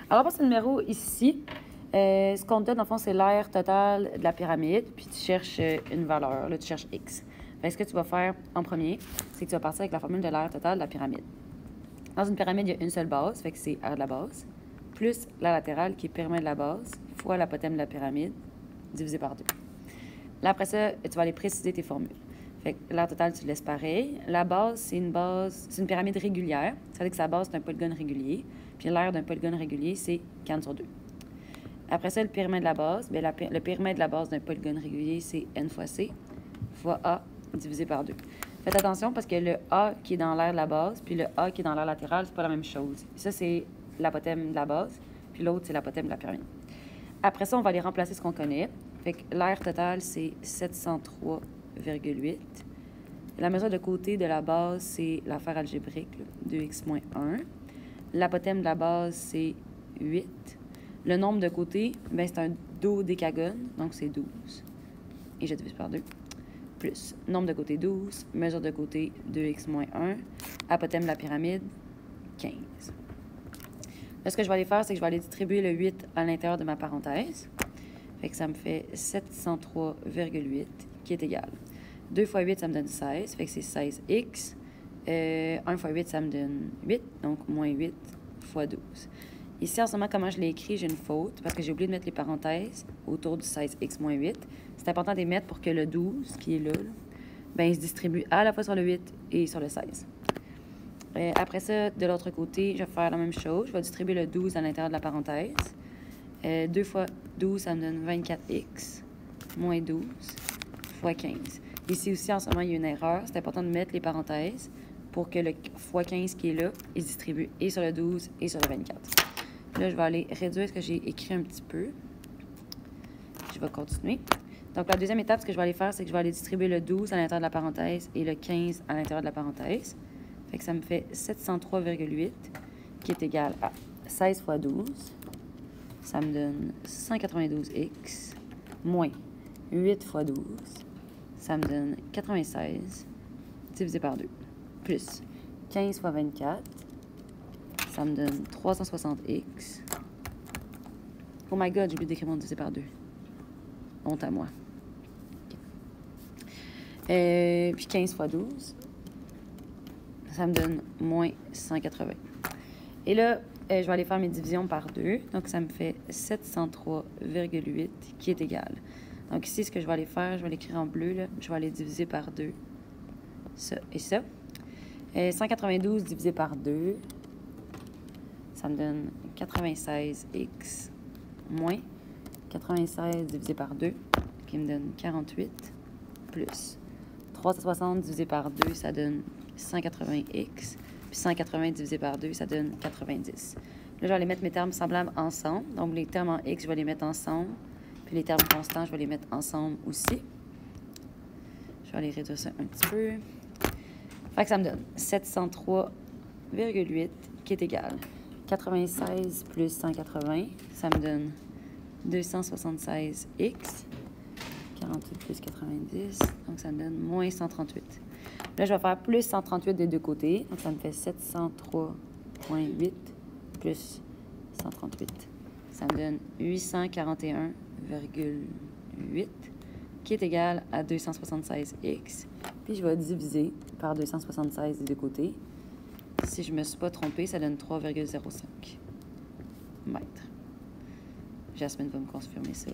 Alors, pour ce numéro ici, ce qu'on te donne, dans le fond, c'est l'aire totale de la pyramide, puis tu cherches une valeur. Là, tu cherches X. Fait que ce que tu vas faire en premier, c'est que tu vas partir avec la formule de l'aire totale de la pyramide. Dans une pyramide, il y a une seule base, fait que c'est R de la base, plus la latérale qui est périmètre de la base, fois l'apotème de la pyramide, divisé par 2. Là, après ça, tu vas aller préciser tes formules. Fait que l'aire totale, tu le laisses pareil. La base, c'est une pyramide régulière. Ça veut dire que sa base, c'est un polygone régulier. Puis l'aire d'un polygone régulier, c'est 40 sur 2. Après ça, le périmètre de la base, bien, le périmètre de la base d'un polygone régulier, c'est n fois c, fois a divisé par 2. Faites attention parce que le a qui est dans l'aire de la base, puis le a qui est dans l'aire latérale, c'est pas la même chose. Ça, c'est l'apotème de la base, puis l'autre, c'est l'apotème de la pyramide. Après ça, on va aller remplacer ce qu'on connaît. Fait que l'aire totale, c'est 703,8. La mesure de côté de la base, c'est l'affaire algébrique, 2x moins 1. L'apotème de la base, c'est 8. Le nombre de côtés, ben, c'est un dodécagone, donc c'est 12. Et je divise par 2. Plus nombre de côtés, 12. Mesure de côté, 2x moins 1. Apotème de la pyramide, 15. Là, ce que je vais aller faire, c'est que je vais aller distribuer le 8 à l'intérieur de ma parenthèse. Fait que ça me fait 703,8 qui est égal. 2 fois 8, ça me donne 16. Fait que c'est 16x. 1 fois 8, ça me donne 8. Donc, moins 8 fois 12. Ici, en ce moment, comment je l'ai écrit, j'ai une faute parce que j'ai oublié de mettre les parenthèses autour du 16x moins 8. C'est important de les mettre pour que le 12, qui est là, ben, il se distribue à la fois sur le 8 et sur le 16. Après ça, de l'autre côté, je vais faire la même chose. Je vais distribuer le 12 à l'intérieur de la parenthèse. 2 fois 12, ça me donne 24x moins 12 fois 15. Ici aussi, en ce moment, il y a une erreur. C'est important de mettre les parenthèses pour que le fois 15 qui est là, il se distribue et sur le 12 et sur le 24. Là, je vais aller réduire ce que j'ai écrit un petit peu. Je vais continuer. Donc, la deuxième étape, ce que je vais aller faire, c'est que je vais aller distribuer le 12 à l'intérieur de la parenthèse et le 15 à l'intérieur de la parenthèse. Fait que ça me fait 703,8 qui est égal à 16 fois 12. Ça me donne 192x moins 8 fois 12. Ça me donne 96 divisé par 2. Plus 15 fois 24. Ça me donne 360x. Oh my God, j'ai oublié d'écrire mon divisé par 2. Honte à moi. Okay. Puis 15 fois 12. Ça me donne moins 180. Et là, je vais aller faire mes divisions par 2. Donc, ça me fait 703,8 qui est égal. Donc, ici, ce que je vais aller faire, je vais l'écrire en bleu. Là. Je vais aller diviser par 2. Ça et ça. 192 divisé par 2. Ça me donne 96x moins 96 divisé par 2, qui me donne 48, plus 360 divisé par 2, ça donne 180x, puis 180 divisé par 2, ça donne 90. Là, je vais aller mettre mes termes semblables ensemble. Donc, les termes en x, je vais les mettre ensemble, puis les termes constants, je vais les mettre ensemble aussi. Je vais aller réduire ça un petit peu. Fait que ça me donne 703,8 qui est égal 96 plus 180, ça me donne 276x. 48 plus 90, donc ça me donne moins 138. Là, je vais faire plus 138 des deux côtés, donc ça me fait 703,8 plus 138. Ça me donne 841,8 qui est égal à 276x. Puis, je vais diviser par 276 des deux côtés. Si je ne me suis pas trompée, ça donne 3,05 mètres. Jasmine va me confirmer ça.